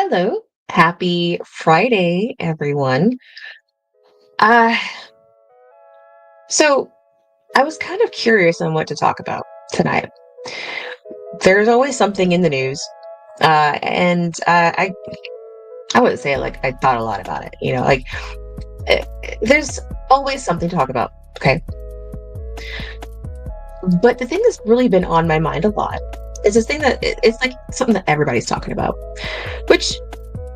Hello. Happy Friday, everyone. Uh, so I was kind of curious on what to talk about tonight. There's always something in the news, and I wouldn't say like I thought a lot about it. There's always something to talk about. Okay, but the thing that's really been on my mind a lot is this thing it's like something that everybody's talking about, which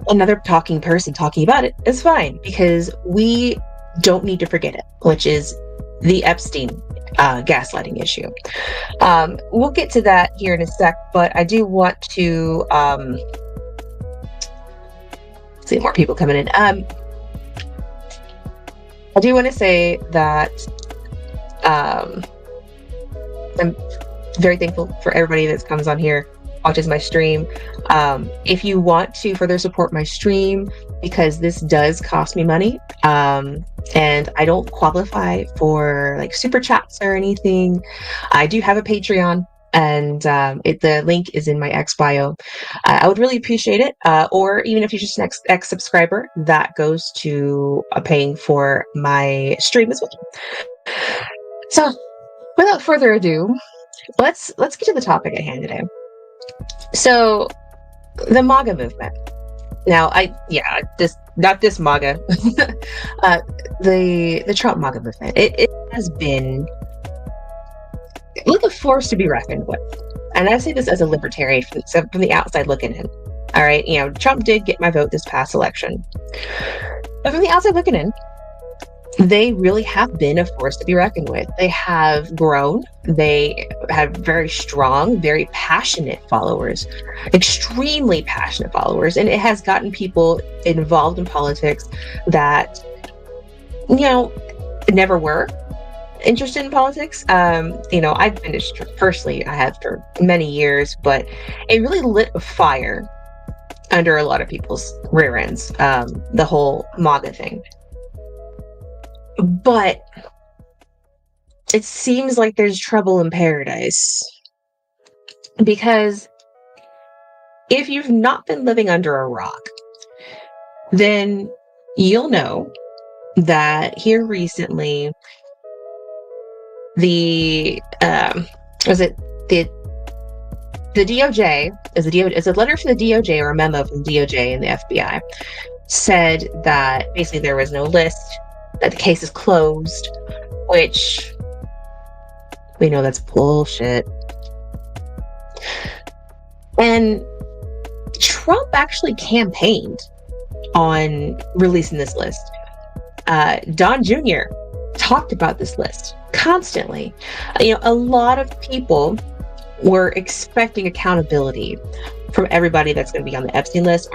another talking person talking about it is fine because we don't need to forget it, which is the Epstein gaslighting issue. We'll get to that here in a sec, but I do want to see more people coming in. I do want to say that I'm very thankful for everybody that comes on here, watches my stream. If you want to further support my stream, because this does cost me money, and I don't qualify for like super chats or anything, I do have a Patreon, and the link is in my X bio. I would really appreciate it, or even if you're just an X subscriber, that goes to paying for my stream as well. So, without further ado, let's get to the topic at hand today. So, the MAGA movement. Now, not this MAGA, the Trump MAGA movement. It has been like a force to be reckoned with, and I say this as a libertarian from the outside looking in. All right, Trump did get my vote this past election, but from the outside looking in, they really have been a force to be reckoned with. They have grown. They have very strong, very passionate followers, extremely passionate followers. And it has gotten people involved in politics that, never were interested in politics. I've been personally, I have for many years, but it really lit a fire under a lot of people's rear ends, the whole MAGA thing. But it seems like there's trouble in paradise, because if you've not been living under a rock, then you'll know that here recently, the DOJ is a letter from the DOJ, or a memo from the DOJ and the FBI, said that basically there was no list, that the case is closed, which we know that's bullshit. And Trump actually campaigned on releasing this list. Don Jr. talked about this list constantly. A lot of people were expecting accountability from everybody that's going to be on the Epstein list,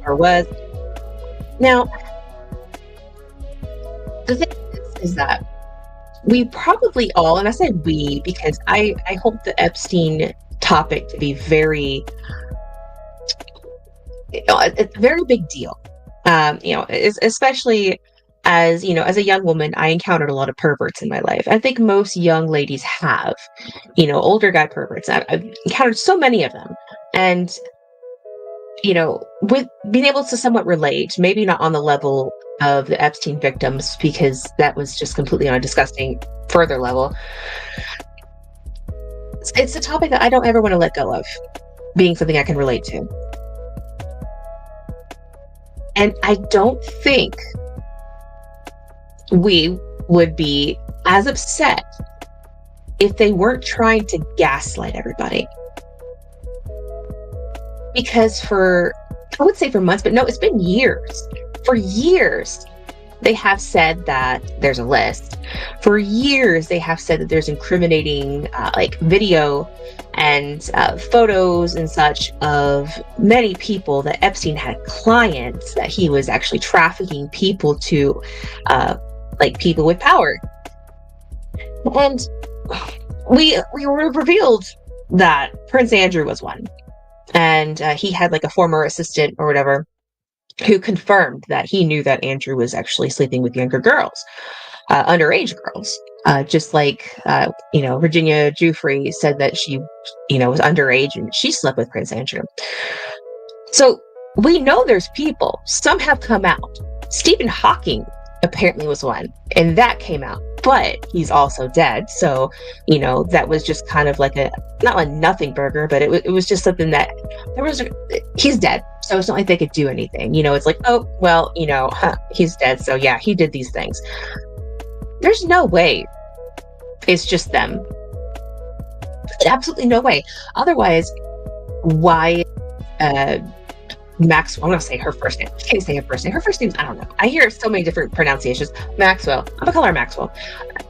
or was. Now, the thing is that we probably all, and I say we because I hold the Epstein topic to be a very big deal. Especially as a young woman, I encountered a lot of perverts in my life. I think most young ladies have, older guy perverts. I've encountered so many of them, and with being able to somewhat relate, maybe not on the level of the Epstein victims, because that was just completely on a disgusting further level. It's a topic that I don't ever want to let go of being something I can relate to. And I don't think we would be as upset if they weren't trying to gaslight everybody. Because I would say for months, but no, it's been years. For years, they have said that there's a list. For years, they have said that there's incriminating video and photos and such of many people, that Epstein had clients that he was actually trafficking people to, people with power. And we were revealed that Prince Andrew was one. And he had a former assistant or whatever who confirmed that he knew that Andrew was actually sleeping with younger girls, underage girls. Just like, Virginia Giuffre said that she, was underage and she slept with Prince Andrew. So we know there's people. Some have come out. Stephen Hawking apparently was one, and that came out. But he's also dead. So, that was just kind of like not a nothing burger, but it was just something that he's dead. So it's not like they could do anything. It's like, oh, well, he's dead. So yeah, he did these things. There's no way it's just them. Absolutely no way. Otherwise, why Maxwell, I'm going to say her first name. I can't say her first name. Her first name's, I don't know. I hear so many different pronunciations. Maxwell. I'm going to call her Maxwell.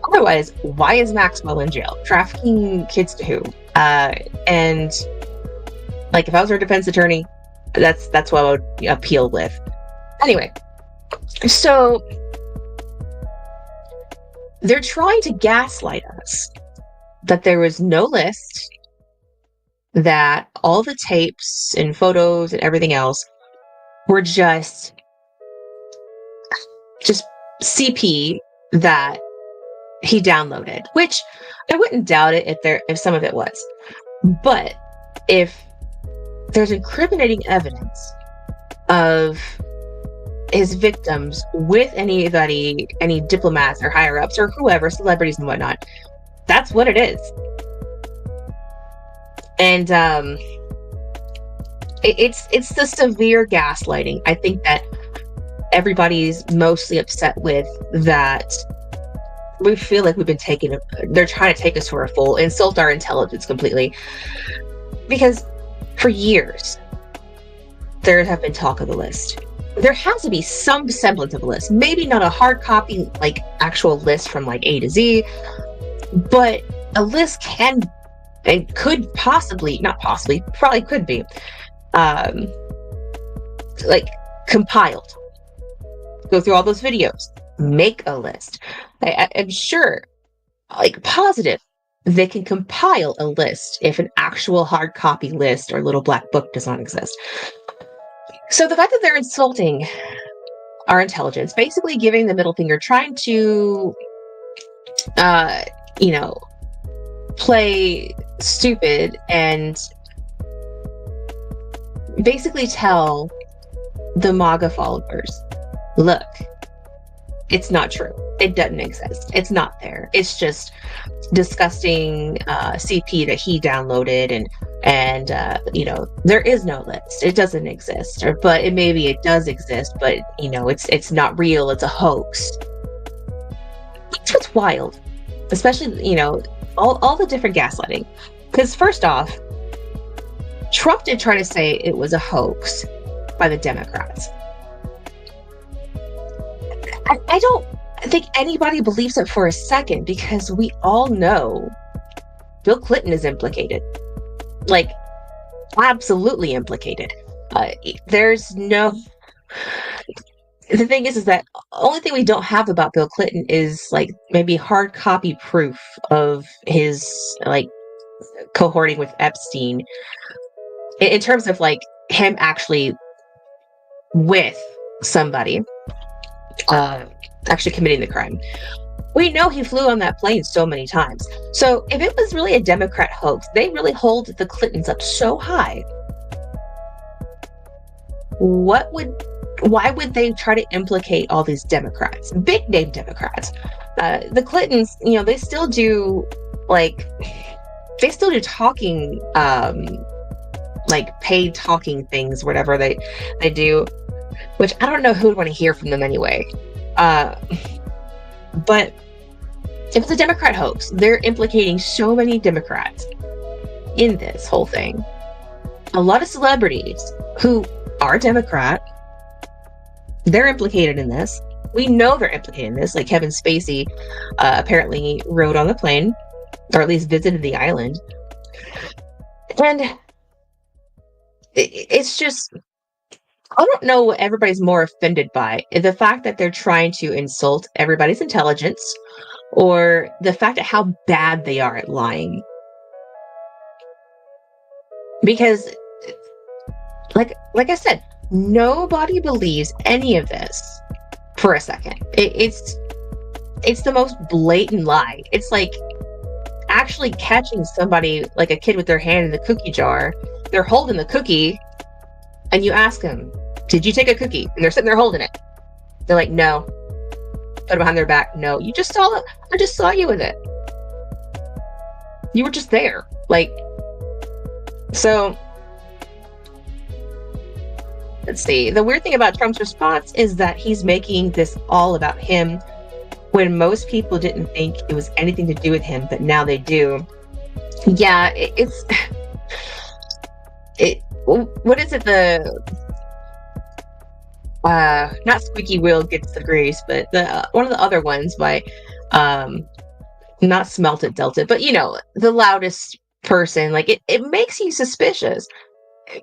Otherwise, why is Maxwell in jail? Trafficking kids to who? And like, if I was her defense attorney, that's what I would appeal with. Anyway, so they're trying to gaslight us that there was no list, that all the tapes and photos and everything else were just CP that he downloaded, which I wouldn't doubt it if some of it was. But if there's incriminating evidence of his victims with anybody, any diplomats or higher ups or whoever, celebrities and whatnot, that's what it is. And it's the severe gaslighting. I think that everybody's mostly upset with that. We feel like we've been they're trying to take us for a fool, insult our intelligence completely. Because for years, there have been talk of the list. There has to be some semblance of a list. Maybe not a hard copy, like actual list from like A to Z, but a list can and could probably could be like compiled. Go through all those videos, make a list. I'm sure, like positive, they can compile a list if an actual hard copy list or little black book does not exist. So the fact that they're insulting our intelligence, basically giving the middle finger, trying to play stupid and basically tell the MAGA followers, look, it's not true. It doesn't exist. It's not there. It's just disgusting CP that he downloaded, and there is no list. It doesn't exist. But maybe it does exist, but it's not real. It's a hoax. That's what's wild, especially all the different gaslighting. Because first off, Trump did try to say it was a hoax by the Democrats. I don't think anybody believes it for a second, because we all know Bill Clinton is implicated. Like, absolutely implicated. There's no... The thing is that the only thing we don't have about Bill Clinton is like maybe hard copy proof of his like cohorting with Epstein, in terms of like him actually with somebody actually committing the crime. We know he flew on that plane so many times. So if it was really a Democrat hoax, they really hold the Clintons up so high. Why would they try to implicate all these Democrats, big name Democrats? The Clintons, they still do talking, like paid talking things, whatever they do, which I don't know who would want to hear from them anyway. But if it's a Democrat hoax, they're implicating so many Democrats in this whole thing. A lot of celebrities who are Democrat, they're implicated in this. We know they're implicated in this. Like Kevin Spacey apparently rode on the plane, or at least visited the island. And it's just, I don't know what everybody's more offended by. The fact that they're trying to insult everybody's intelligence, or the fact of how bad they are at lying. Because, like I said, nobody believes any of this for a second. It's the most blatant lie. It's like actually catching somebody, like a kid with their hand in the cookie jar. They're holding the cookie, and you ask them, did you take a cookie? And they're sitting there holding it. They're like, no. Put it behind their back. No, you just saw it. I just saw you with it. You were just there. Like, so let's see. The weird thing about Trump's response is that he's making this all about him when most people didn't think it was anything to do with him, but now they do. Yeah, what is it? Not squeaky wheel gets the grease, but the one of the other ones by not Smelt It, Dealt It, but the loudest person. Like it makes you suspicious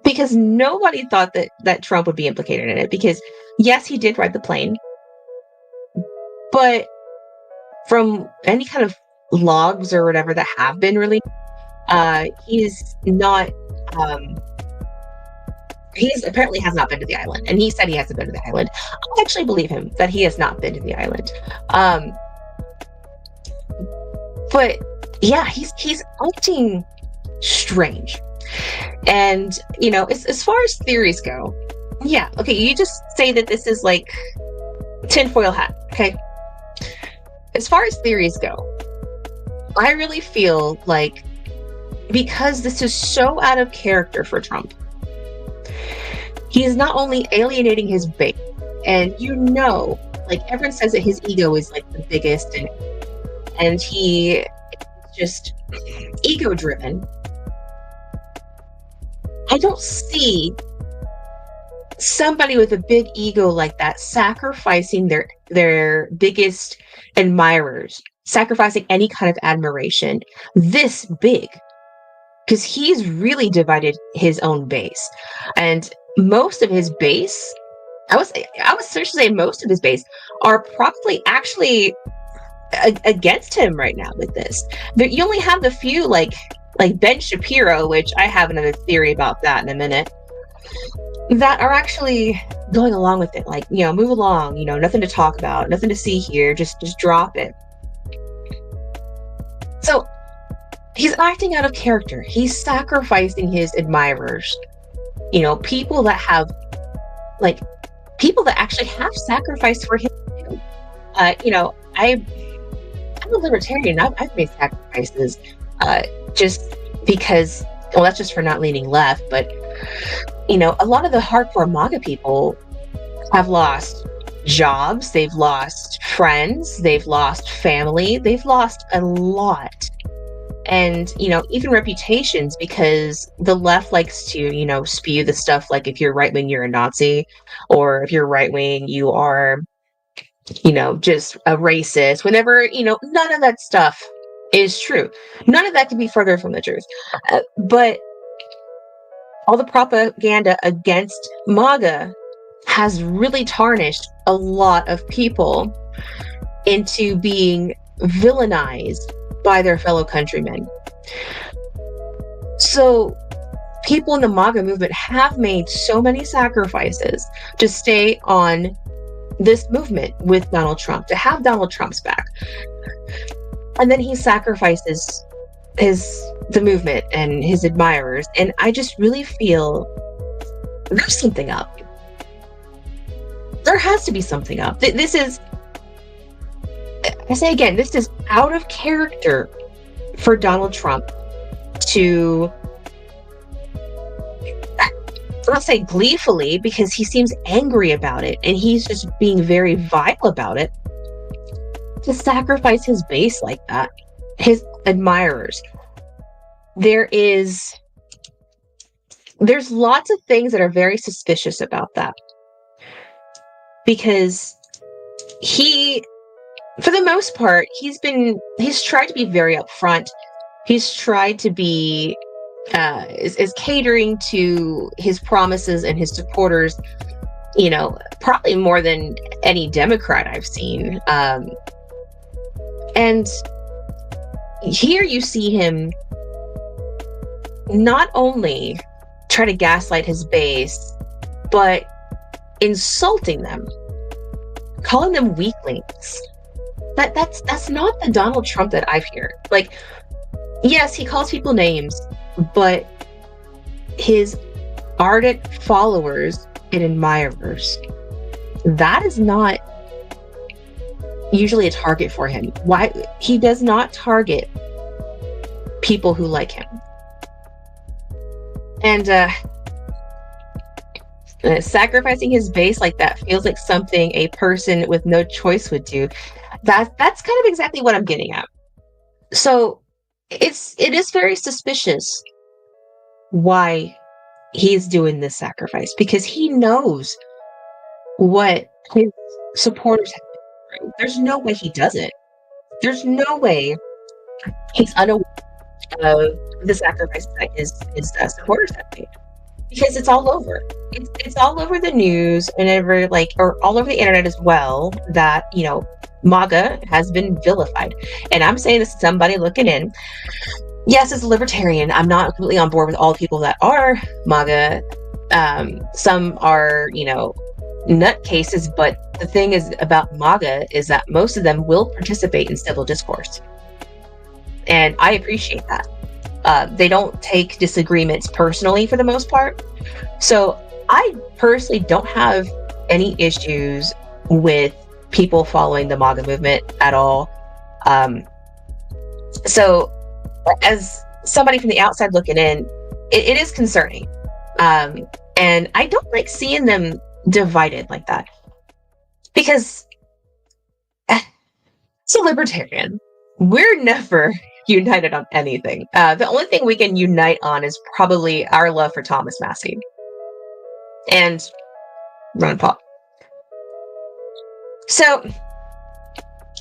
because nobody thought that Trump would be implicated in it, because yes, he did ride the plane, but from any kind of logs or whatever that have been released, he's not he's apparently has not been to the island, and he said he hasn't been to the island. I actually believe him that he has not been to the island. But yeah, he's acting strange. And as far as theories go, yeah, okay, you just say that this is like tinfoil hat, okay? As far as theories go, I really feel like because this is so out of character for Trump, he is not only alienating his base, and like everyone says that his ego is like the biggest, and he is just ego driven. I don't see somebody with a big ego like that sacrificing their biggest admirers, sacrificing any kind of admiration this big, because he's really divided his own base. And most of his base, I would certainly say most of his base are probably actually against him right now with this. You only have the few like Ben Shapiro, which I have another theory about that in a minute, that are actually going along with it. Like, move along, nothing to talk about, nothing to see here, just drop it. So he's acting out of character. He's sacrificing his admirers. People that actually have sacrificed for him. I'm a libertarian. I've made sacrifices just because, well, that's just for not leaning left. But, a lot of the hardcore MAGA people have lost jobs. They've lost friends. They've lost family. They've lost a lot. And, even reputations, because the left likes to, spew the stuff like if you're right wing, you're a Nazi, or if you're right wing, you are, just a racist. Whenever, none of that stuff is true. None of that can be further from the truth. But all the propaganda against MAGA has really tarnished a lot of people into being villainized by their fellow countrymen. So people in the MAGA movement have made so many sacrifices to stay on this movement with Donald Trump, to have Donald Trump's back. And then he sacrifices the movement and his admirers. And I just really feel there's something up. There has to be something up. This is, I say again, this is out of character for Donald Trump to, I'll say gleefully, because he seems angry about it and he's just being very vile about it, to sacrifice his base like that, his admirers. There's lots of things that are very suspicious about that, because he, for the most part, he's tried to be very upfront. He's tried to be is catering to his promises and his supporters, probably more than any Democrat I've seen. And here you see him not only try to gaslight his base, but insulting them, calling them weaklings. That's not the Donald Trump that I've heard. Like, yes, he calls people names, but his ardent followers and admirers. That is not usually a target for him. Why? He does not target people who like him. And sacrificing his base like that feels like something a person with no choice would do. That's kind of exactly what I'm getting at. So it is very suspicious why he's doing this sacrifice, because he knows what his supporters have been through. There's no way he doesn't. There's no way he's unaware of the sacrifices that his supporters have made, because it's all over. It's all over the news and or all over the internet as well, that MAGA has been vilified. And I'm saying this as somebody looking in. Yes, as a libertarian, I'm not completely on board with all the people that are MAGA. Some are, nutcases, but the thing is about MAGA is that most of them will participate in civil discourse. And I appreciate that. They don't take disagreements personally for the most part. So I personally don't have any issues with people following the MAGA movement at all. So as somebody from the outside looking in, it is concerning. And I don't like seeing them divided like that, because as a libertarian, we're never united on anything. The only thing we can unite on is probably our love for Thomas Massie and Ron Paul. So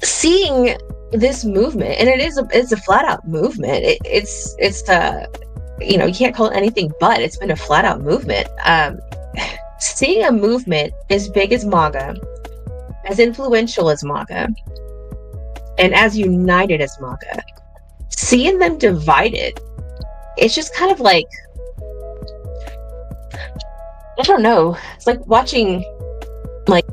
seeing this movement, and it's a flat out movement. It's you can't call it anything but it's been a flat out movement. Seeing a movement as big as MAGA, as influential as MAGA, and as united as MAGA, seeing them divided, it's just kind of like, I don't know, it's like watching like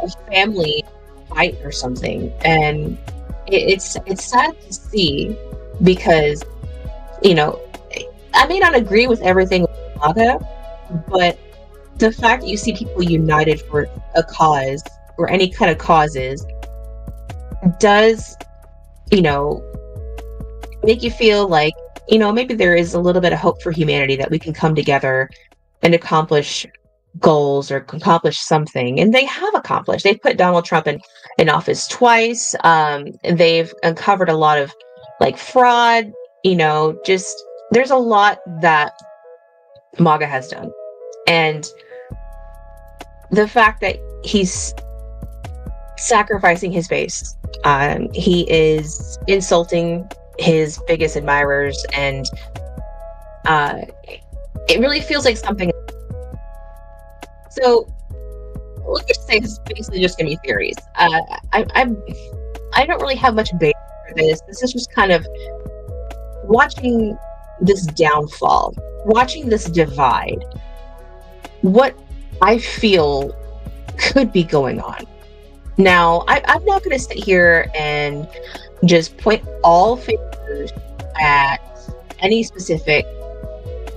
a family fight or something. And it's sad to see, because I may not agree with everything with MAGA, but the fact that you see people united for a cause, or any kind of causes, does make you feel like maybe there is a little bit of hope for humanity, that we can come together and accomplish goals or accomplish something. And they have accomplished. They've put Donald Trump in office twice. And they've uncovered a lot of fraud. Just there's a lot that MAGA has done. And the fact that he's sacrificing his base, he is insulting his biggest admirers, and it really feels like something. So let's just say this is basically just gonna be theories. I don't really have much base for this. This is just kind of watching this downfall, watching this divide, what I feel could be going on. Now, I'm not going to sit here and just point all fingers at any specific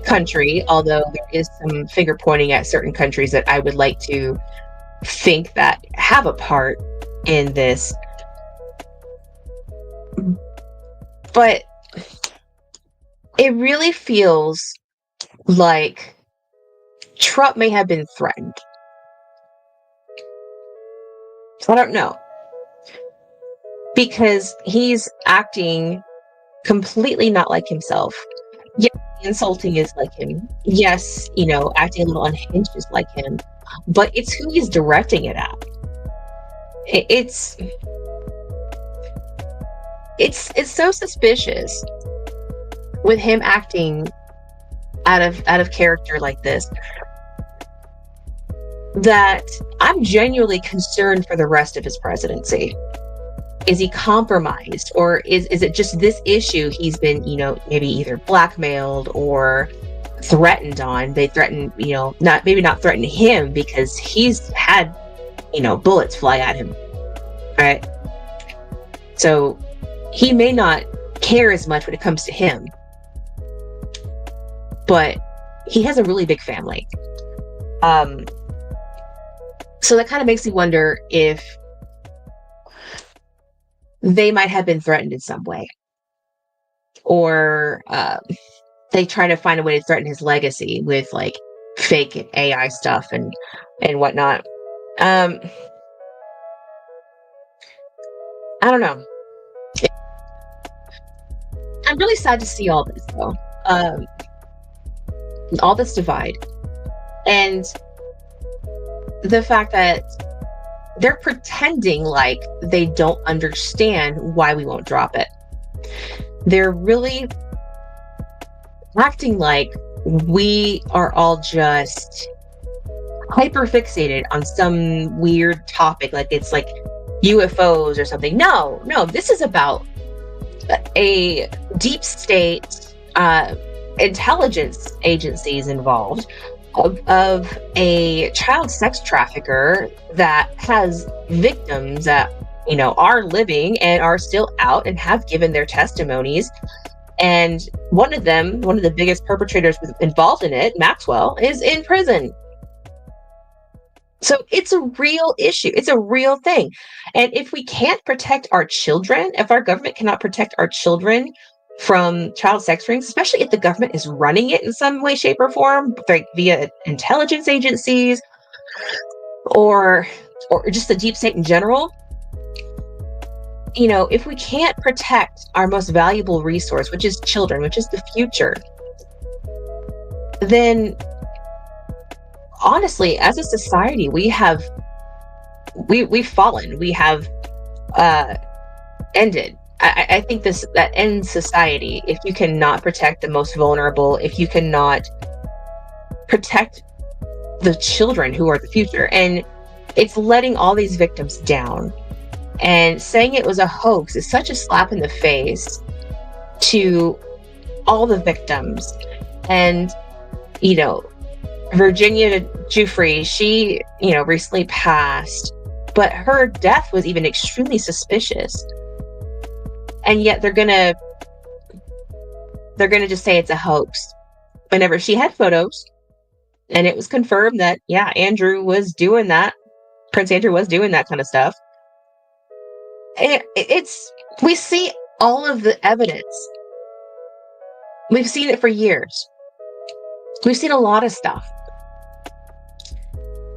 country, although there is some finger pointing at certain countries that I would like to think that have a part in this. But it really feels like Trump may have been threatened. So I don't know. Because he's acting completely not like himself. Yes, insulting is like him. Yes, acting a little unhinged is like him. But it's who he's directing it at. It's so suspicious with him acting out of character like this, that I'm genuinely concerned for the rest of his presidency. Is he compromised, or is it just this issue he's been, maybe either blackmailed or threatened on? They threaten, not threaten him because he's had, bullets fly at him, right? So he may not care as much when it comes to him, but he has a really big family. Um, so that kind of makes me wonder if they might have been threatened in some way, or they try to find a way to threaten his legacy with like fake AI stuff and whatnot. Um, I don't know. I'm really sad to see all this though. Um, all this divide and the fact that they're pretending like they don't understand why we won't drop it. They're really acting like we are all just hyper fixated on some weird topic, like it's like UFOs or something. No, this is about a deep state intelligence agencies involved of a child sex trafficker that has victims that are living and are still out and have given their testimonies. And one of the biggest perpetrators involved in it, Maxwell, is in prison. So it's a real issue. It's a real thing. And if we can't protect our children, if our government cannot protect our children from child sex rings, especially if the government is running it in some way, shape, or form, like via intelligence agencies or just the deep state in general, if we can't protect our most valuable resource, which is children, which is the future, then honestly, as a society, we've fallen. We have ended. I think that ends society if you cannot protect the most vulnerable, if you cannot protect the children who are the future. And it's letting all these victims down. And saying it was a hoax is such a slap in the face to all the victims. And, Virginia Giuffre, she, recently passed, but her death was even extremely suspicious. And yet they're gonna just say it's a hoax whenever she had photos and it was confirmed that, yeah, Andrew was doing that. Prince Andrew was doing that kind of stuff. We see all of the evidence. We've seen it for years. We've seen a lot of stuff.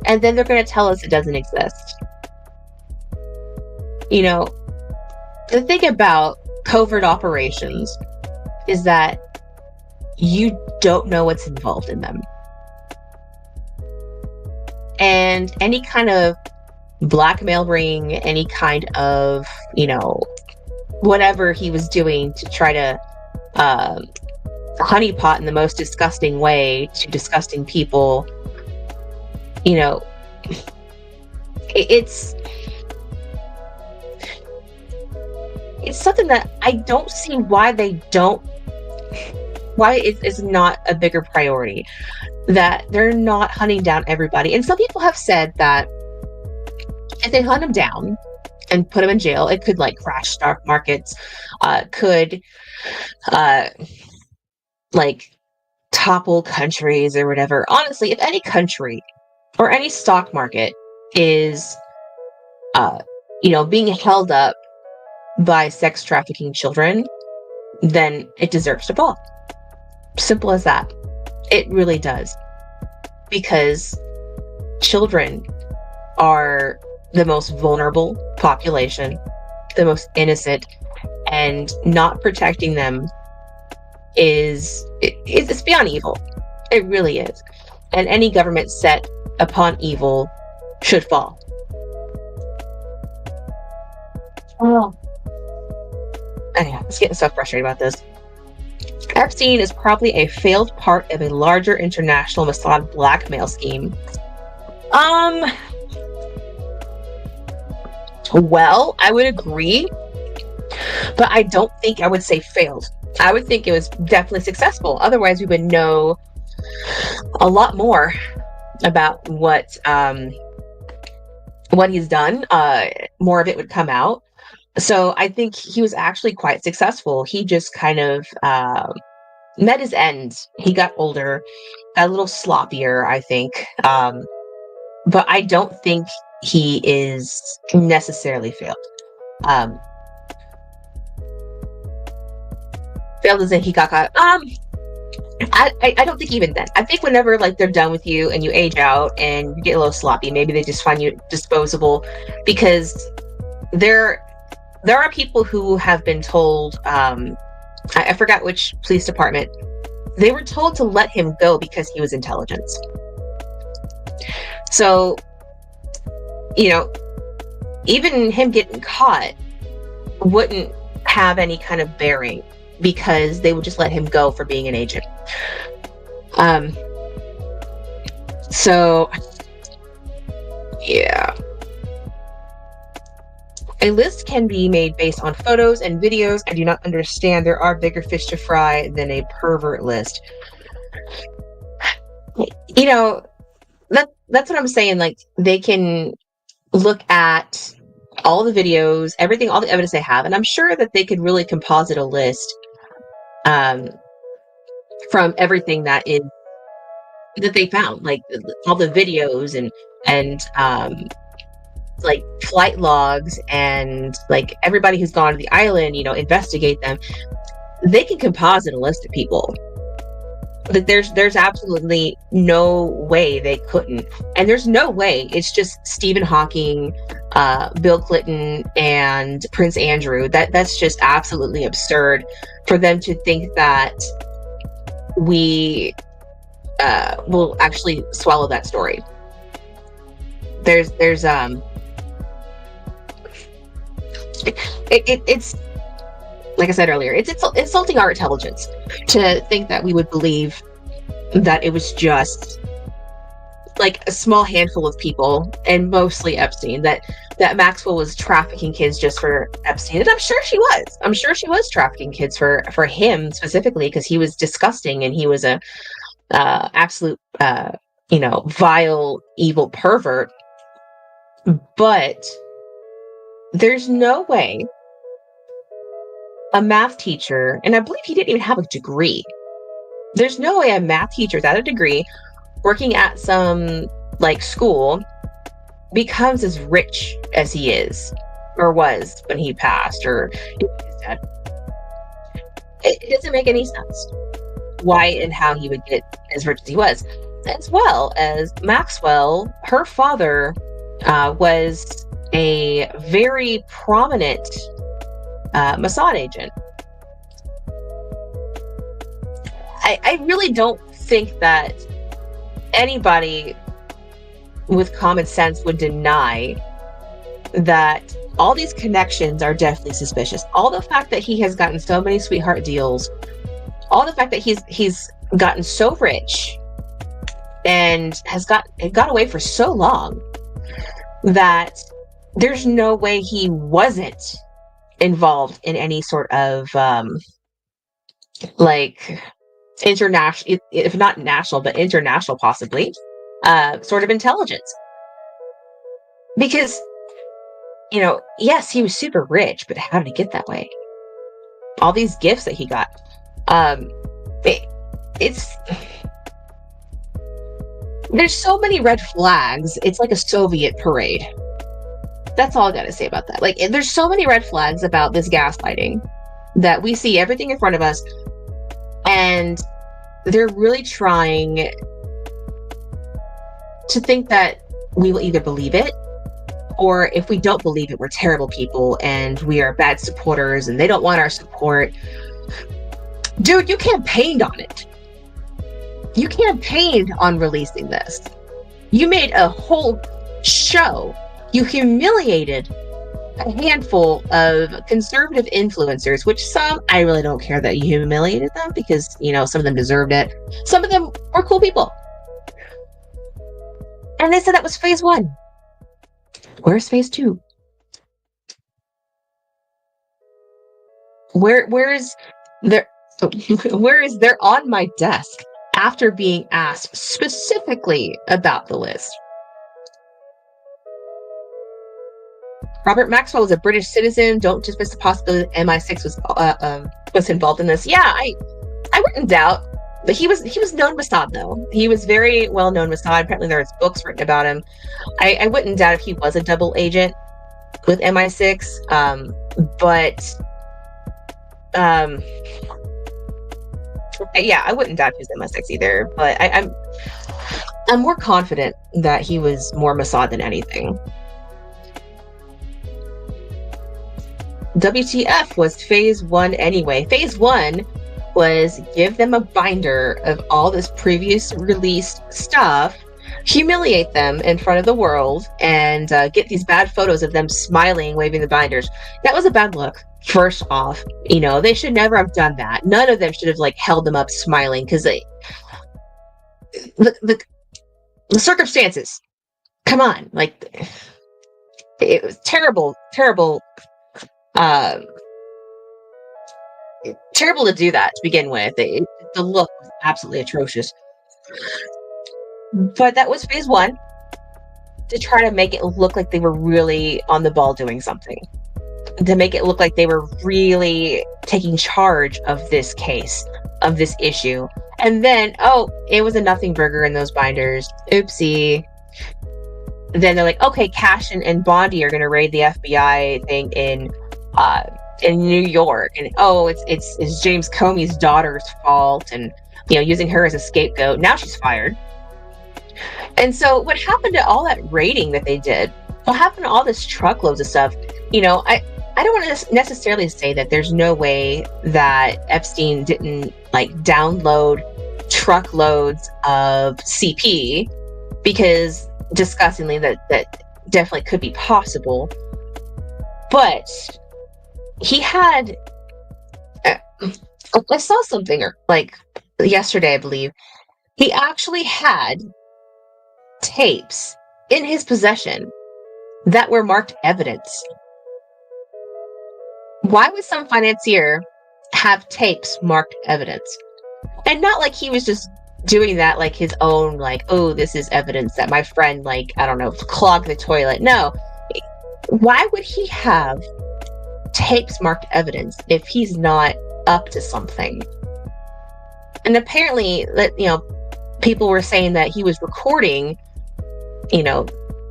And then they're going to tell us it doesn't exist. The thing about covert operations is that you don't know what's involved in them. And any kind of blackmail ring, any kind of, whatever he was doing to try to honeypot in the most disgusting way to disgusting people, it's something that I don't see why it's not a bigger priority, that they're not hunting down everybody. And some people have said that if they hunt them down and put them in jail, it could like crash stock markets, could like topple countries or whatever. Honestly, if any country or any stock market is being held up by sex trafficking children, then it deserves to fall. Simple as that. It really does. Because children are the most vulnerable population, the most innocent, and not protecting them it's beyond evil. It really is. And any government set upon evil should fall. Oh. Anyway, I was getting so frustrated about this. Epstein is probably a failed part of a larger international Mossad blackmail scheme. Well, I would agree, but I don't think I would say failed. I would think it was definitely successful. Otherwise, we would know a lot more about what he's done. More of it would come out. So I think he was actually quite successful. He just kind of met his end. He got older, got a little sloppier, I think. But I don't think he is necessarily failed. Um, Failed as in he got caught. I don't think even then. I think whenever like they're done with you and you age out and you get a little sloppy, maybe they just find you disposable, because there are people who have been told. I forgot which police department. They were told to let him go because he was intelligence. So, even him getting caught wouldn't have any kind of bearing, because they would just let him go for being an agent. So, yeah. A list can be made based on photos and videos. I do not understand. There are bigger fish to fry than a pervert list. That's what I'm saying. Like, they can look at all the videos, everything, all the evidence they have, and I'm sure that they could really composite a list from everything that they found, like all the videos and like flight logs and like everybody who's gone to the island, investigate them. They can composite a list of people. That there's absolutely no way they couldn't, and there's no way it's just Stephen Hawking, Bill Clinton, and Prince Andrew. That's just absolutely absurd for them to think that we will actually swallow that story. It's like I said earlier, it's insulting our intelligence to think that we would believe that it was just like a small handful of people, and mostly Epstein, that Maxwell was trafficking kids just for Epstein. And I'm sure she was trafficking kids for him specifically, because he was disgusting and he was a absolute vile, evil pervert. But there's no way a math teacher, and I believe he didn't even have a degree. There's no way a math teacher without a degree working at some like school becomes as rich as he is or was when he passed or is dead. It doesn't make any sense why and how he would get as rich as he was. As well as Maxwell, her father was a very prominent Mossad agent. I really don't think that anybody with common sense would deny that all these connections are definitely suspicious. All the fact that he has gotten so many sweetheart deals, all the fact that he's gotten so rich and has got away for so long, that there's no way he wasn't involved in any sort of like international, if not national, but international possibly, sort of intelligence. Because, yes, he was super rich, but how did he get that way? All these gifts that he got. There's so many red flags. It's like a Soviet parade. That's all I gotta say about that. Like, there's so many red flags about this gaslighting that we see everything in front of us, and they're really trying to think that we will either believe it, or if we don't believe it, we're terrible people and we are bad supporters and they don't want our support. Dude, you campaigned on it. You campaigned on releasing this. You made a whole show. You humiliated a handful of conservative influencers, which some, I really don't care that you humiliated them, because, some of them deserved it. Some of them were cool people. And they said that was phase 1. Where's phase 2? Where is their on my desk after being asked specifically about the list? Robert Maxwell was a British citizen. Don't dismiss the possibility that MI6 was involved in this. Yeah, I work weren't in doubt. But he was known Mossad, though. He was very well known Mossad. Apparently, there was books written about him. I wouldn't doubt if he was a double agent with MI6, but yeah, I wouldn't doubt if he was MI6 either. But I'm more confident that he was more Mossad than anything. WTF was phase 1 anyway. Phase 1 was give them a binder of all this previous released stuff, humiliate them in front of the world, and get these bad photos of them smiling, waving the binders. That was a bad look. First off, they should never have done that. None of them should have held them up smiling, because the circumstances. Come on, it was terrible to do that to begin with. The look was absolutely atrocious. But that was phase 1, to try to make it look like they were really on the ball doing something, to make it look like they were really taking charge of this case, of this issue. And then, it was a nothing burger in those binders. Oopsie. Then they're like, okay, Cash and Bondi are going to raid the FBI thing in New York, and it's James Comey's daughter's fault, and using her as a scapegoat. Now she's fired. And so what happened to all that raiding that they did? What happened to all this truckloads of stuff? I don't want to necessarily say that there's no way that Epstein didn't download truckloads of CP, because disgustingly that definitely could be possible. But he had I saw something yesterday, I believe. He actually had tapes in his possession that were marked evidence. Why would some financier have tapes marked evidence? And not like he was just doing that his own, this is evidence that my friend, I don't know, clogged the toilet. No. Why would he have tapes marked evidence if he's not up to something? And apparently, people were saying that he was recording,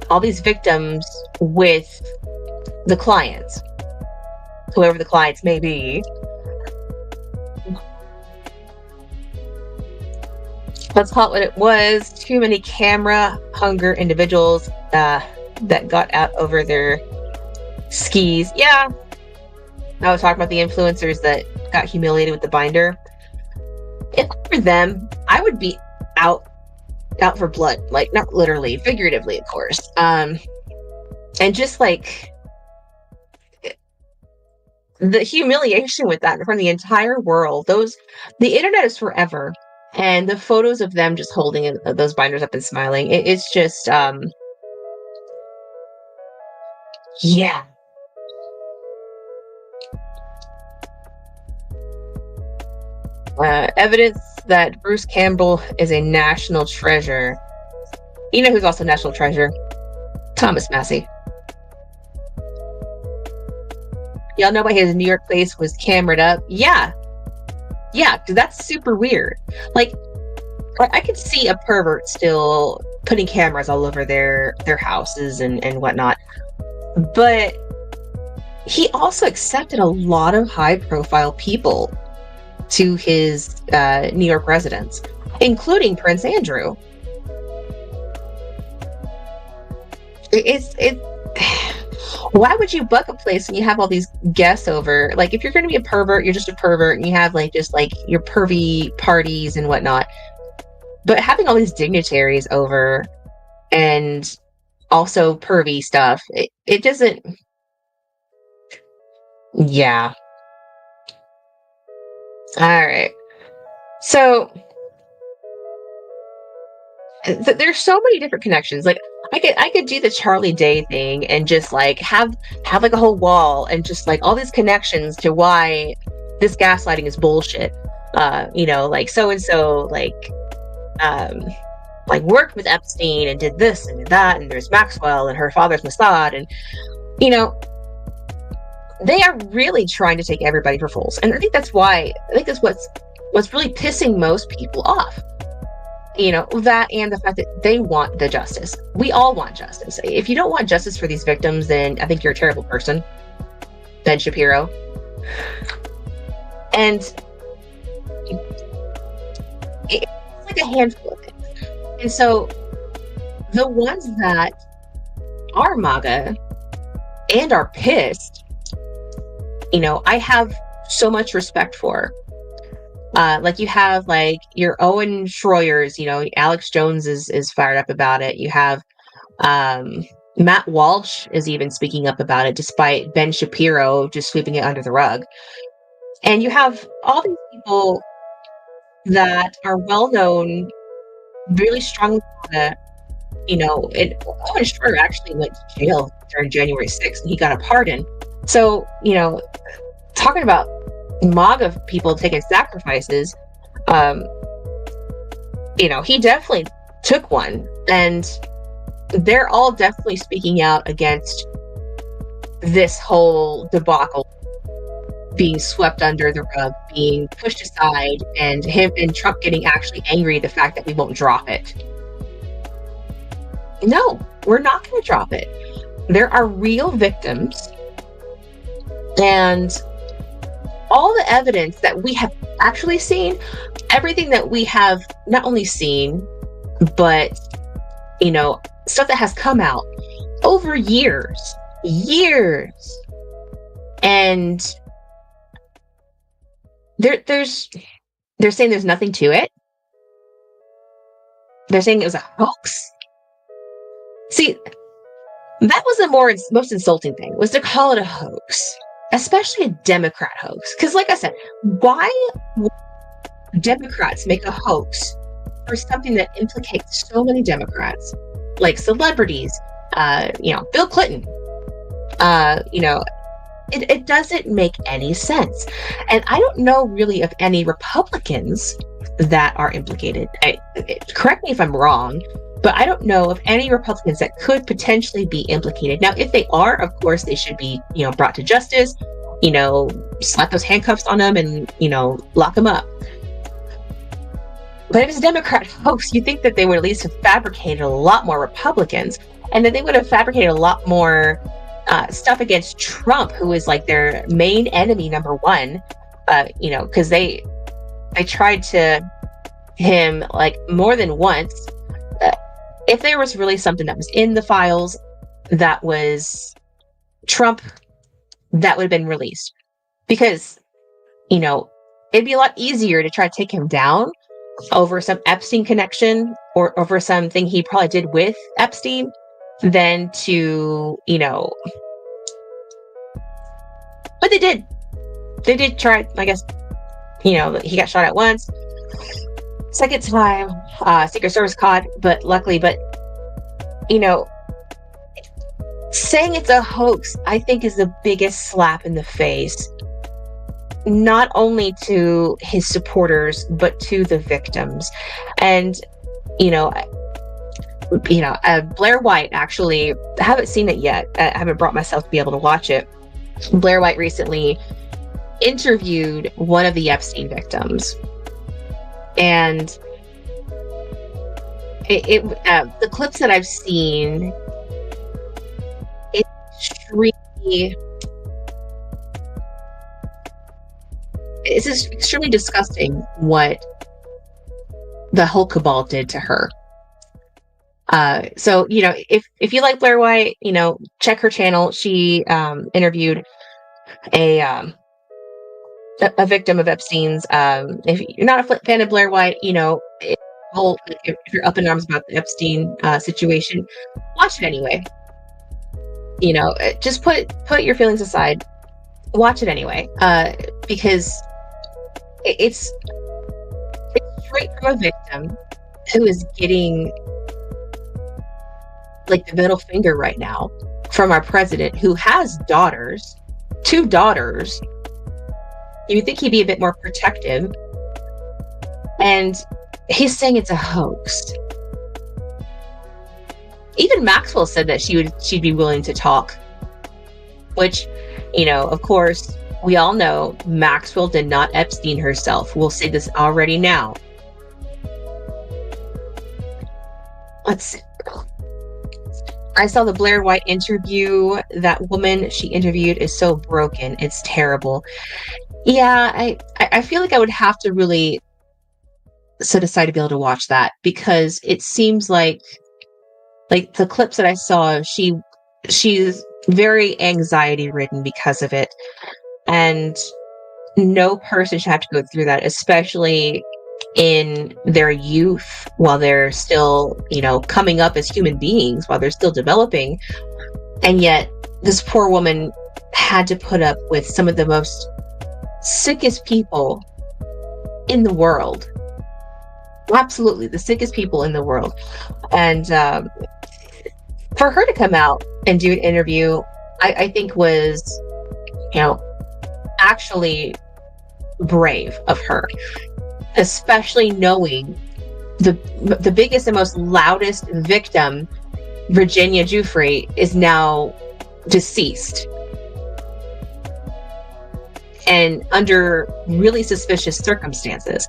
all these victims with the clients, whoever the clients may be. Let's call it what it was. Too many camera hunger individuals that got out over their skis. Yeah. I was talking about the influencers that got humiliated with the binder. If I were them, I would be out for blood. Not literally, figuratively, of course. And just the humiliation with that from the entire world. The internet is forever. And the photos of them just holding those binders up and smiling, it's just, yeah. Evidence that Bruce Campbell is a national treasure. You know who's also national treasure? Thomas Massey. Y'all know why his New York place was cameraed up? Yeah, because that's super weird. I could see a pervert still putting cameras all over their houses and whatnot. But he also accepted a lot of high-profile people to his New York residence, including Prince Andrew. Why would you book a place when you have all these guests over? If you're going to be a pervert, you're just a pervert, and you have your pervy parties and whatnot. But having all these dignitaries over and also pervy stuff, it doesn't. Yeah. All right. So there's so many different connections. I could do the Charlie Day thing and just have a whole wall and just all these connections to why this gaslighting is bullshit. So and so worked with Epstein and did this and did that, and there's Maxwell and her father's Mossad, and they are really trying to take everybody for fools. And I think that's what's what's really pissing most people off. That and the fact that they want the justice. We all want justice. If you don't want justice for these victims, then I think you're a terrible person. Ben Shapiro. And it's like a handful of things. And so the ones that are MAGA and are pissed, I have so much respect for. You have your Owen Schroyers, Alex Jones is fired up about it. You have Matt Walsh is even speaking up about it, despite Ben Shapiro just sweeping it under the rug. And you have all these people that are well known, really strong. And Owen Schroyer actually went to jail during January 6th, and he got a pardon. So, talking about MAGA people taking sacrifices, he definitely took one, and they're all definitely speaking out against this whole debacle being swept under the rug, being pushed aside, and him and Trump getting actually angry at the fact that we won't drop it. No, we're not going to drop it. There are real victims, and all the evidence that we have actually seen, everything that we have not only seen, but, stuff that has come out over years. And they're saying there's nothing to it. They're saying it was a hoax. See, that was the most insulting thing, was to call it a hoax. Especially a Democrat hoax. Because like I said, why would Democrats make a hoax for something that implicates so many Democrats? Like celebrities, Bill Clinton. It doesn't make any sense. And I don't know really of any Republicans that are implicated. Correct me if I'm wrong, but I don't know of any Republicans that could potentially be implicated. Now, if they are, of course, they should be, brought to justice, slap those handcuffs on them and, lock them up. But if it's a Democrat hoax, you think that they would at least have fabricated a lot more Republicans, and that they would have fabricated a lot more stuff against Trump, who is their main enemy, number one, because they tried to him more than once. If there was really something that was in the files that was Trump, that would have been released. Because, it'd be a lot easier to try to take him down over some Epstein connection or over something he probably did with Epstein than to, but they did try, I guess, he got shot at once. Second time, Secret Service caught, but luckily, saying it's a hoax, I think, is the biggest slap in the face, not only to his supporters, but to the victims. And, Blair White, actually, I haven't seen it yet. I haven't brought myself to be able to watch it. Blair White recently interviewed one of the Epstein victims. And the clips that I've seen, it's just extremely disgusting what the whole cabal did to her. So, if you like Blair White, check her channel. She interviewed a victim of Epstein's. If you're not a fan of Blair White, if you're up in arms about the Epstein situation, watch it anyway. Just put your feelings aside, watch it anyway, because it's straight from a victim who is getting the middle finger right now from our president, who has daughters, 2 daughters. You would think he'd be a bit more protective, and he's saying it's a hoax. Even Maxwell said that she'd be willing to talk, which, of course, We all know Maxwell did not Epstein herself. We'll say this already now. Let's see. I saw the Blair White interview. That woman she interviewed is so broken. It's terrible. Yeah, I feel like I would have to really set aside to be able to watch that, because it seems like the clips that I saw, she's very anxiety ridden because of it. And no person should have to go through that, especially in their youth, while they're still, coming up as human beings, while they're still developing. And yet this poor woman had to put up with some of the most sickest people in the world. Absolutely, the sickest people in the world. And for her to come out and do an interview, I think was, actually brave of her, especially knowing the biggest and most loudest victim, Virginia Giuffre, is now deceased and under really suspicious circumstances.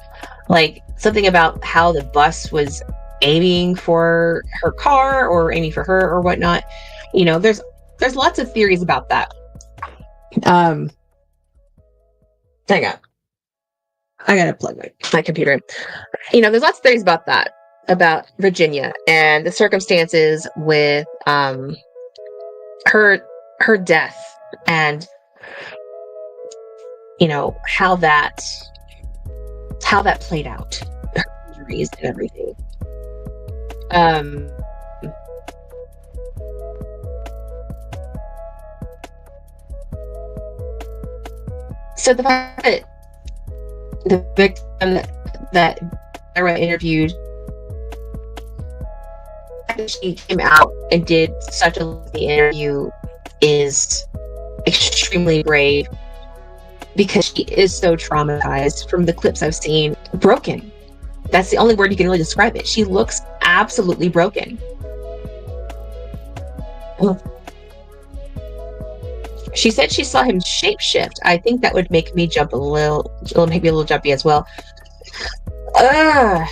Like something about how the bus was aiming for her car or aiming for her or whatnot. There's lots of theories about that. Hang on. I gotta plug my computer in. There's lots of theories about that, about Virginia and the circumstances with her death, and how that played out, her injuries and everything. So the fact that the victim that Ira interviewed, she came out and did such a lengthy interview, is extremely brave, because she is so traumatized from the clips I've seen. Broken. That's the only word you can really describe it. She looks absolutely broken. She said she saw him shapeshift. I think that would make me jump a little jumpy as well. Yeah.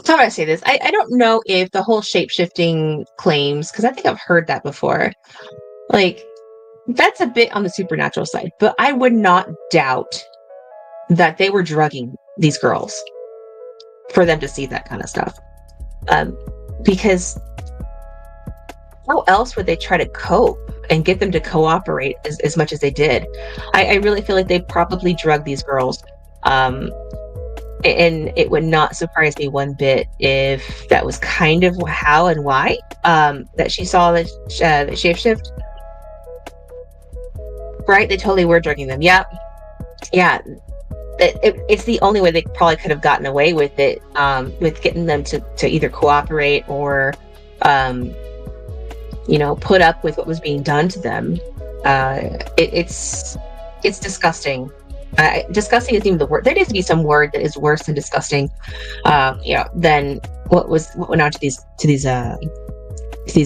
How do I say this? I don't know if the whole shape-shifting claims, because I think I've heard that before. Like, that's a bit on the supernatural side, but I would not doubt that they were drugging these girls for them to see that kind of stuff. Because how else would they try to cope and get them to cooperate as much as they did? I really feel like they probably drugged these girls. And it would not surprise me one bit if that was kind of how and why that she saw the shapeshift. Right? They totally were drugging them. Yeah. It's the only way they probably could have gotten away with it, with getting them to either cooperate or, put up with what was being done to them. It's disgusting. Disgusting isn't even the word. There needs to be some word that is worse than disgusting, than what went on to these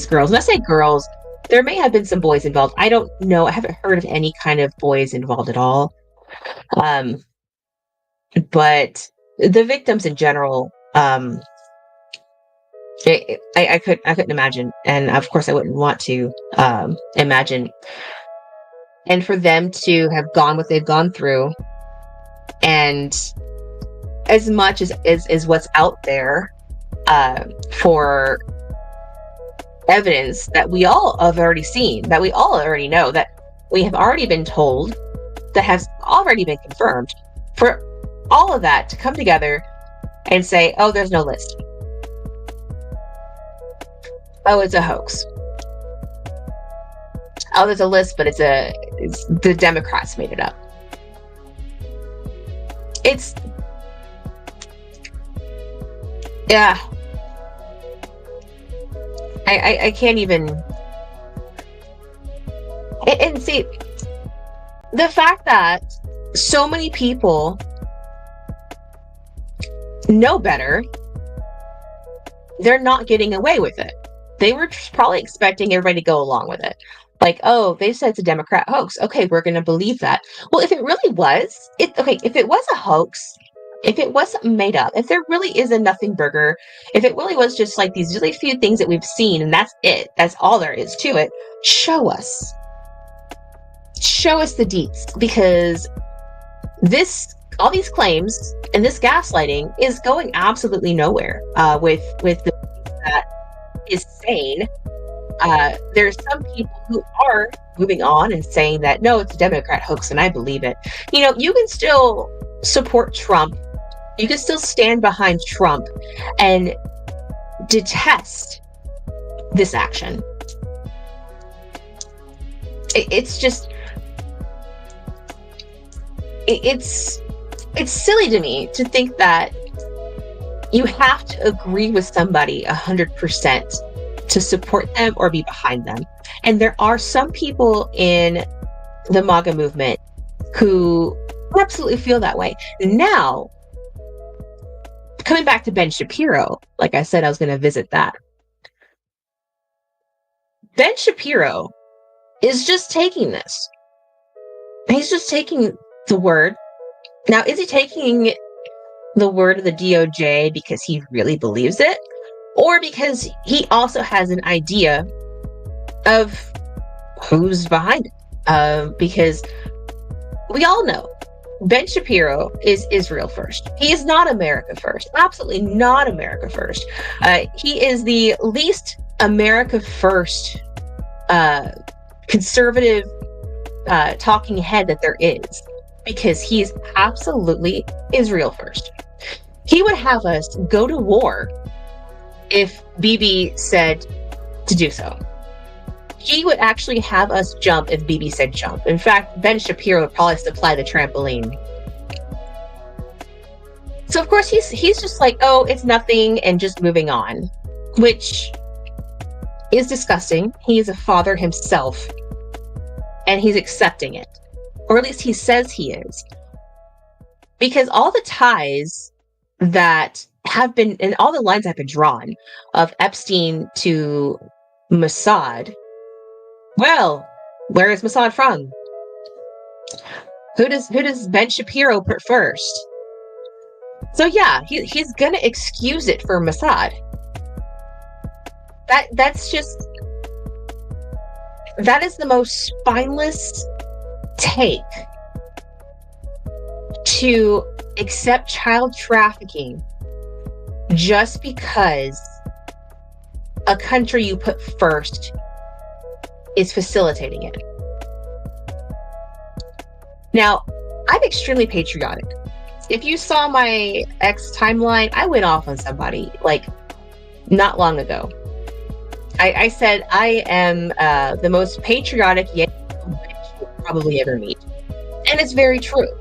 girls. And I say girls, there may have been some boys involved. I don't know. I haven't heard of any kind of boys involved at all. But the victims in general, I couldn't imagine, and of course I wouldn't want to imagine. And for them to have gone what they've gone through, and as much as what's out there for evidence that we all have already seen, that we all already know, that we have already been told, that has already been confirmed, for all of that to come together and say, oh, there's no list. Oh, it's a hoax. Oh, there's a list, but it's the Democrats made it up. Yeah. I can't even. And see, the fact that so many people know better, they're not getting away with it. They were probably expecting everybody to go along with it. Like, oh, they said it's a Democrat hoax. Okay, we're going to believe that. Well, if it really was, if it was a hoax, if it was something made up, if there really is a nothing burger, if it really was just like these really few things that we've seen and that's it, that's all there is to it, show us. Show us the deets, because all these claims and this gaslighting is going absolutely nowhere with the that is sane. There's some people who are moving on and saying that, no, it's a Democrat hoax, and I believe it. You can still support Trump. You can still stand behind Trump and detest this action. It's just, it's silly to me to think that you have to agree with somebody 100% to support them or be behind them. And there are some people in the MAGA movement who absolutely feel that way. Now, coming back to Ben Shapiro, like I said, I was going to visit that. Ben Shapiro is just taking this. He's just taking the word. Now, is he taking the word of the DOJ because he really believes it? Or because he also has an idea of who's behind it? Because we all know Ben Shapiro is Israel first. He is not America first. Absolutely not America first. He is the least America first conservative talking head that there is, because he's absolutely Israel first. He would have us go to war if Bibi said to do so. He would actually have us jump if Bibi said jump. In fact, Ben Shapiro would probably supply the trampoline. So of course he's just like, oh, it's nothing, and just moving on, which is disgusting. He is a father himself, and he's accepting it, or at least he says he is, because all the ties that have been, and all the lines have been drawn of Epstein to Mossad. Well, where is Mossad from? Who does Ben Shapiro put first? So yeah, he's gonna excuse it for Mossad. That's just, that is the most spineless take, to accept child trafficking just because a country you put first is facilitating it. Now, I'm extremely patriotic. If you saw my X timeline, I went off on somebody like not long ago. I said I am the most patriotic yet you'll probably ever meet. And it's very true.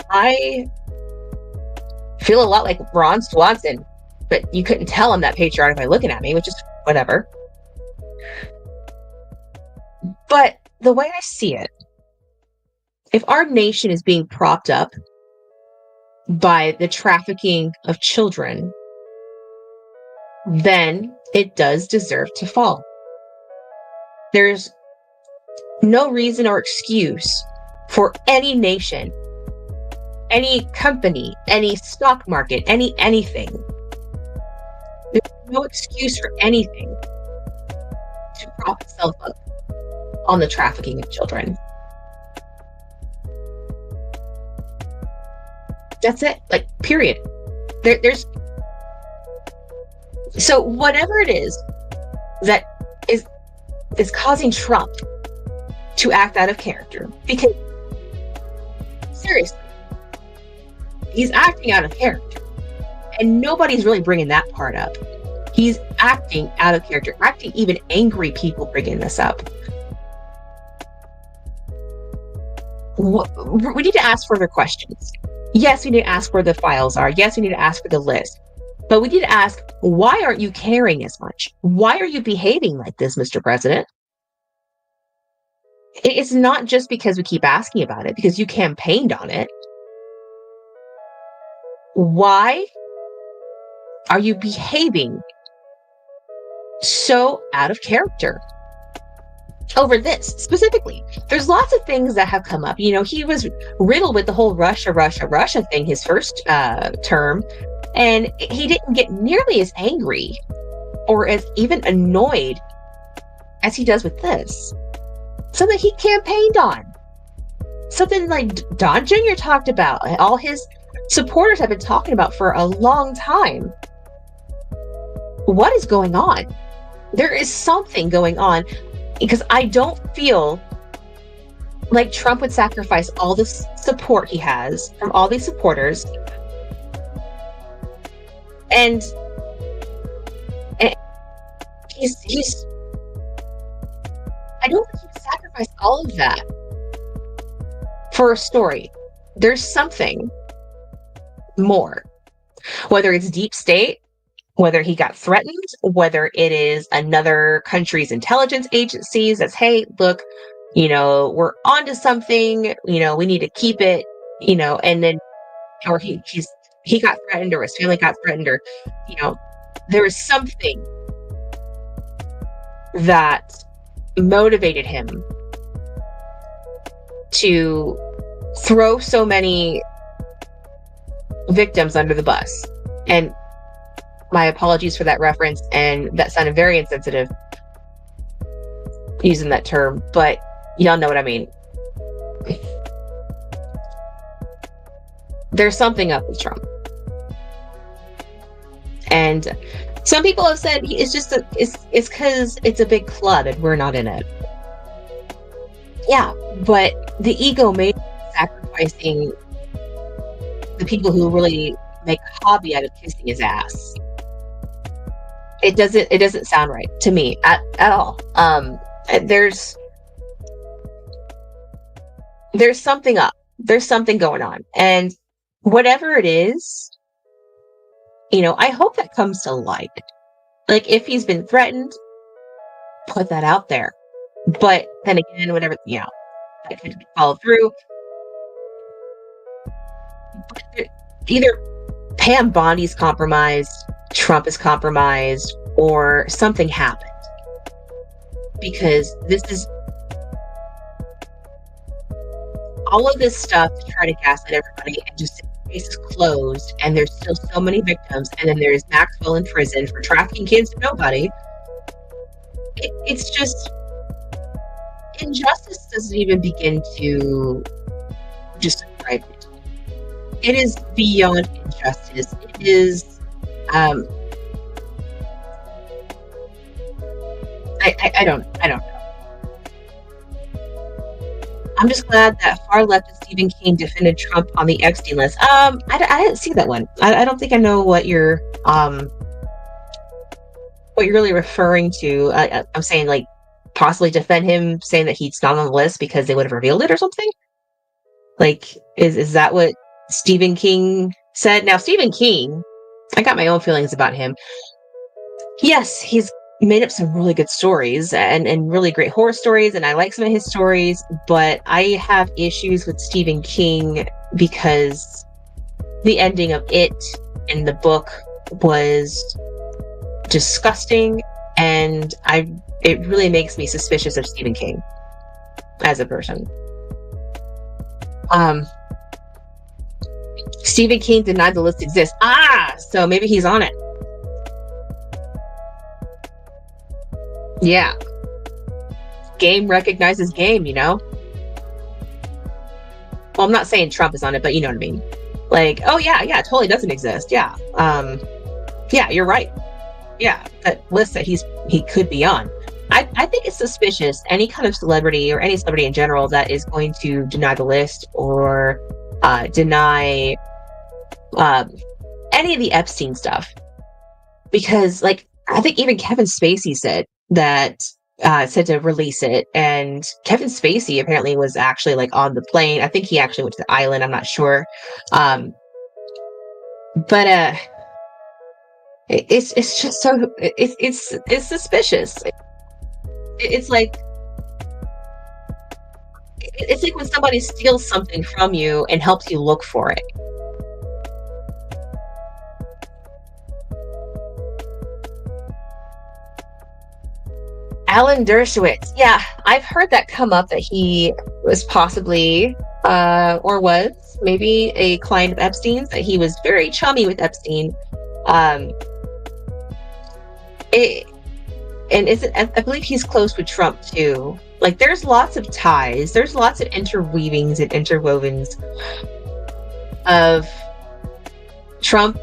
I feel a lot like Ron Swanson, but you couldn't tell I'm that patriotic by looking at me, which is whatever. But the way I see it, if our nation is being propped up by the trafficking of children, then it does deserve to fall. There's no reason or excuse for any nation, any company, any stock market, anything. There's no excuse for anything to prop itself up on the trafficking of children. That's it. Like, period. There's so whatever it is that is causing Trump to act out of character, because seriously, he's acting out of character, and nobody's really bringing that part up. He's acting out of character, acting even angry people bringing this up. We need to ask further questions. Yes, we need to ask where the files are. Yes, we need to ask for the list. But we need to ask, why aren't you caring as much? Why are you behaving like this, Mr. President? It's not just because we keep asking about it, because you campaigned on it. Why are you behaving so out of character over this specifically? There's lots of things that have come up. He was riddled with the whole Russia thing his first term, and he didn't get nearly as angry or as even annoyed as he does with this. Something he campaigned on. Something like Don Jr. talked about. All his supporters have been talking about for a long time. What is going on? There is something going on, because I don't feel like Trump would sacrifice all the support he has from all these supporters, and he's I don't think he would sacrifice all of that for a story. There's something more, whether it's deep state, whether he got threatened, whether it is another country's intelligence agencies that's, hey, look, we're onto something, we need to keep it, and then, or he got threatened, or his family got threatened, or, there is something that motivated him to throw so many victims under the bus. And my apologies for that reference, and that sounded very insensitive using that term, but y'all know what I mean. There's something up with Trump. And some people have said it's because it's a big club and we're not in it. Yeah, but the ego made sacrificing the people who really make a hobby out of kissing his ass. It doesn't sound right to me at all. There's something up. There's something going on. And whatever it is, I hope that comes to light. Like, if he's been threatened, put that out there. But then again, whatever, that could follow through. But either Pam Bondi's compromised, Trump is compromised, or something happened. Because this is all of this stuff to try to gaslight everybody and just case is closed, and there's still so many victims, and then there's Maxwell in prison for trafficking kids to nobody. It's just, injustice doesn't even begin to describe it. It is beyond injustice. It is I don't know. I'm just glad that far leftist Stephen King defended Trump on the Epstein list. I didn't see that one. I don't think I know what you're really referring to. I'm saying, like, possibly defend him, saying that he's not on the list because they would have revealed it or something. Like, is that what Stephen King said? Now, Stephen King, I got my own feelings about him. Yes, he's made up some really good stories and really great horror stories, and I like some of his stories, but I have issues with Stephen King because the ending of it in the book was disgusting, and it really makes me suspicious of Stephen King as a person. Stephen King denied the list exists. So maybe he's on it. Yeah. Game recognizes game, Well, I'm not saying Trump is on it, but you know what I mean. Like, oh yeah, it totally doesn't exist. Yeah. Yeah, you're right. Yeah, that list that he could be on. I think it's suspicious, any kind of celebrity or any celebrity in general that is going to deny the list or deny any of the Epstein stuff. Because, like, I think even Kevin Spacey said to release it, and Kevin Spacey apparently was actually, like, on the plane. I think he actually went to the island, I'm not sure. But it's just so it's suspicious. It's like when somebody steals something from you and helps you look for it. Alan Dershowitz. Yeah, I've heard that come up, that he was possibly, or was maybe a client of Epstein's, that he was very chummy with Epstein. Um, it, and I believe he's close with Trump too. Like, there's lots of ties. There's lots of interweavings and interwovens of Trump,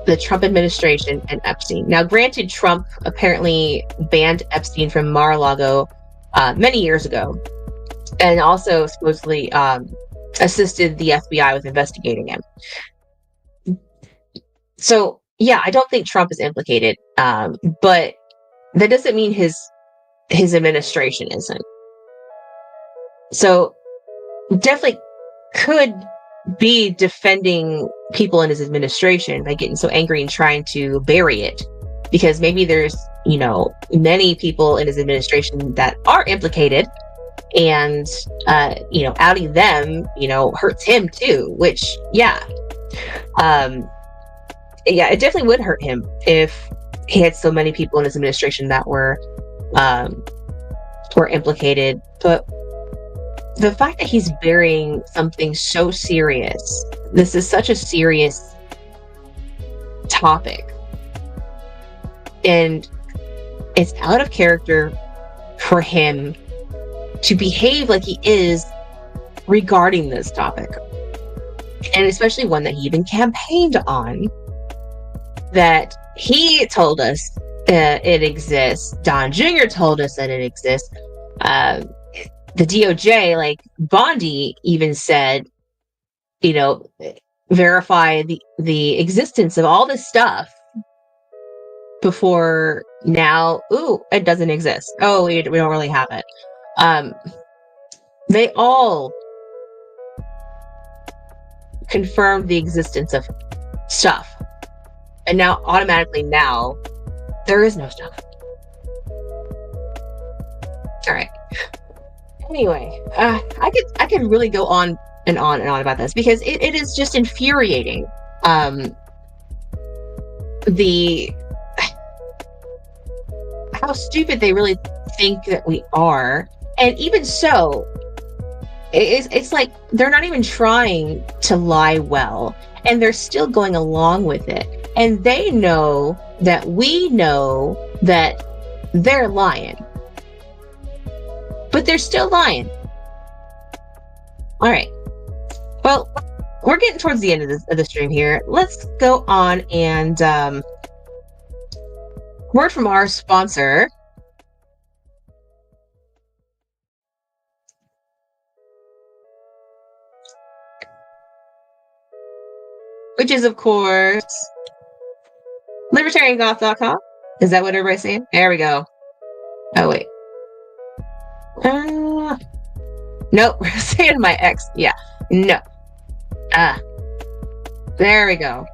the Trump administration, and Epstein. Now, granted, Trump apparently banned Epstein from Mar-a-Lago many years ago, and also supposedly assisted the FBI with investigating him. So, yeah, I don't think Trump is implicated, but that doesn't mean his administration isn't. So, definitely could be defending people in his administration by getting so angry and trying to bury it, because maybe there's, many people in his administration that are implicated, and outing them hurts him too, which it definitely would hurt him if he had so many people in his administration that were implicated. But the fact that he's burying something so serious, this is such a serious topic, and it's out of character for him to behave like he is regarding this topic, and especially one that he even campaigned on, that he told us it exists. Don Jr. told us that it exists. The DOJ, like Bondi, even said, verify the existence of all this stuff before now. Ooh, it doesn't exist. Oh, we don't really have it. They all confirmed the existence of stuff, and now automatically now there is no stuff. All right. Anyway, I could really go on and on and on about this, because it is just infuriating. How stupid they really think that we are, and even so, it's like they're not even trying to lie well, and they're still going along with it, and they know that we know that they're lying. But they're still lying. All right. Well, we're getting towards the end of the stream here. Let's go on and word from our sponsor. Which is, of course, libertariangoth.com. Is that what everybody's saying? There we go. Oh, wait. Nope, we're saying my ex. Yeah, no. There we go.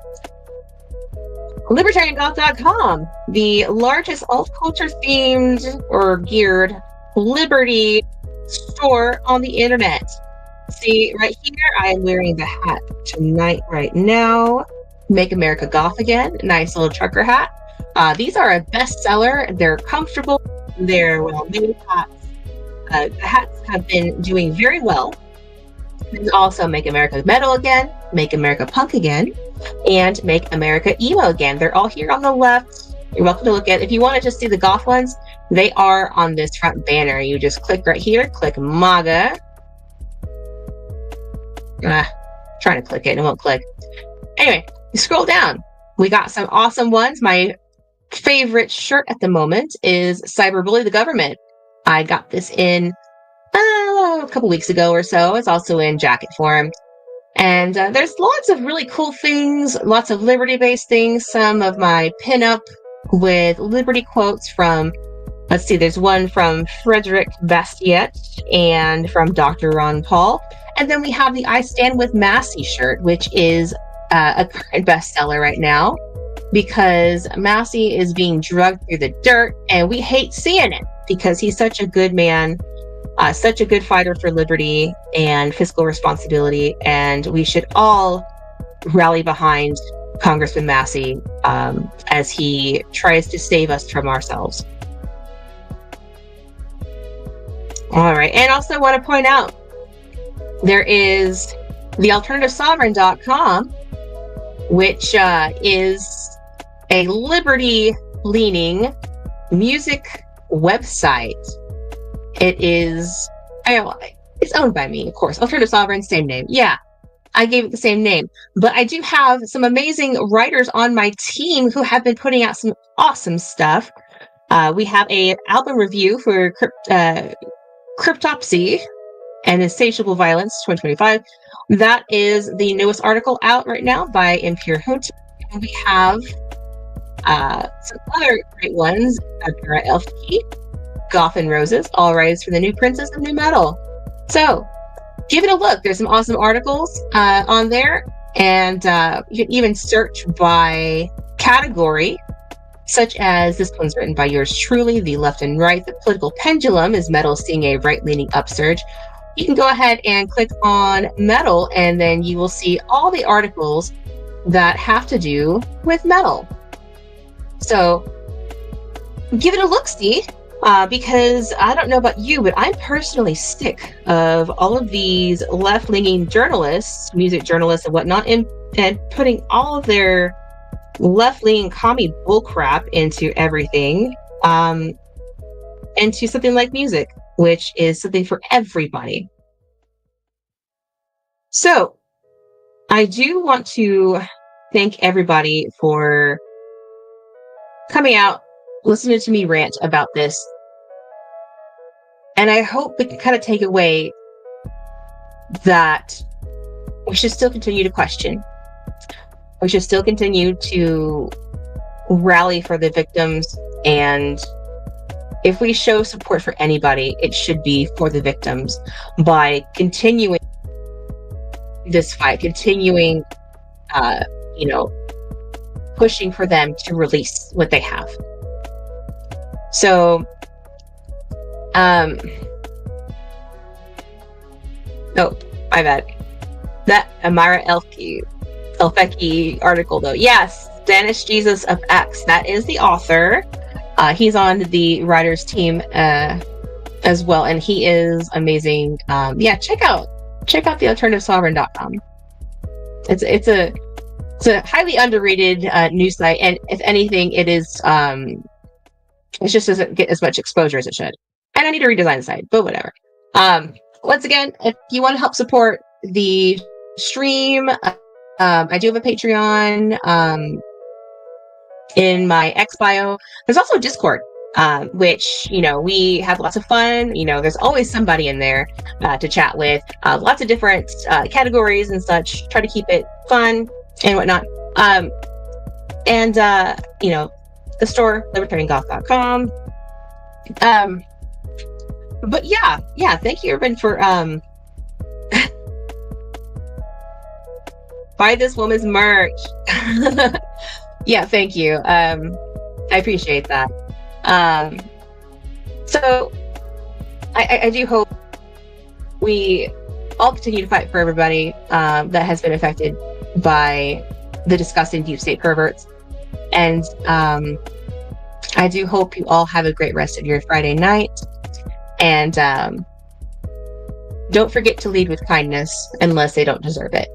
Libertariangoth.com, the largest alt culture themed or geared liberty store on the internet. See, right here, I am wearing the hat tonight, right now. Make America Goth Again. Nice little trucker hat. These are a bestseller. They're comfortable. They're well-made hats. The hats have been doing very well. There's also Make America Metal Again, Make America Punk Again, and Make America Emo Again. They're all here on the left. You're welcome to look at. If you want to just see the goth ones, they are on this front banner. You just click right here, click MAGA. Trying to click it and it won't click. Anyway, you scroll down. We got some awesome ones. My favorite shirt at the moment is Cyberbully the Government. I got this in a couple weeks ago or so. It's also in jacket form. And there's lots of really cool things, lots of liberty-based things. Some of my pinup with liberty quotes from, let's see, there's one from Frederick Bastiat and from Dr. Ron Paul. And then we have the I Stand With Massey shirt, which is a current bestseller right now, because Massey is being drugged through the dirt, and we hate seeing it because he's such a good man, such a good fighter for liberty and fiscal responsibility, and we should all rally behind Congressman Massey as he tries to save us from ourselves. All right. And also want to point out there is thealternativesovereign.com, which is a liberty-leaning music website. It's owned by me, of course. Alternative Sovereign, same name. Yeah, I gave it the same name. But I do have some amazing writers on my team who have been putting out some awesome stuff. We have a album review for Cryptopsy and Insatiable Violence 2025. That is the newest article out right now by Impure Hunter. And we have some other great ones: Amira Elfkey, Goth and Roses, All Rise for the New Princess of New Metal. So give it a look. There's some awesome articles on there, and you can even search by category, such as this one's written by yours truly, The Left and Right, The Political Pendulum is Metal seeing a right-leaning upsurge. You can go ahead and click on metal, and then you will see all the articles that have to do with metal. So give it a look-see, because I don't know about you, but I'm personally sick of all of these left-leaning journalists, music journalists and whatnot, and putting all of their left-leaning commie bullcrap into everything, into something like music, which is something for everybody. So I do want to thank everybody for coming out, listening to me rant about this. And I hope we can kind of take away that we should still continue to question. We should still continue to rally for the victims. And if we show support for anybody, it should be for the victims by continuing this fight, continuing, pushing for them to release what they have. So, oh, my bad. That Amira Elfkey article, though. Yes, Spanish Jesus of X. That is the author. He's on the writers team as well, and he is amazing. Check out thealternativesovereign.com. It's a highly underrated news site, and if anything, it just doesn't get as much exposure as it should. And I need to redesign the site, but whatever. Once again, if you want to help support the stream, I do have a Patreon. In my X bio, there's also a Discord, which, we have lots of fun. There's always somebody in there to chat with, lots of different categories and such. Try to keep it fun and whatnot. The store, libertariangoth.com. But yeah, thank you, everyone, for buy this woman's merch. Yeah, thank you. I appreciate that. So I do hope we all continue to fight for everybody that has been affected by the disgusting deep state perverts. And I do hope you all have a great rest of your Friday night. And don't forget to lead with kindness unless they don't deserve it.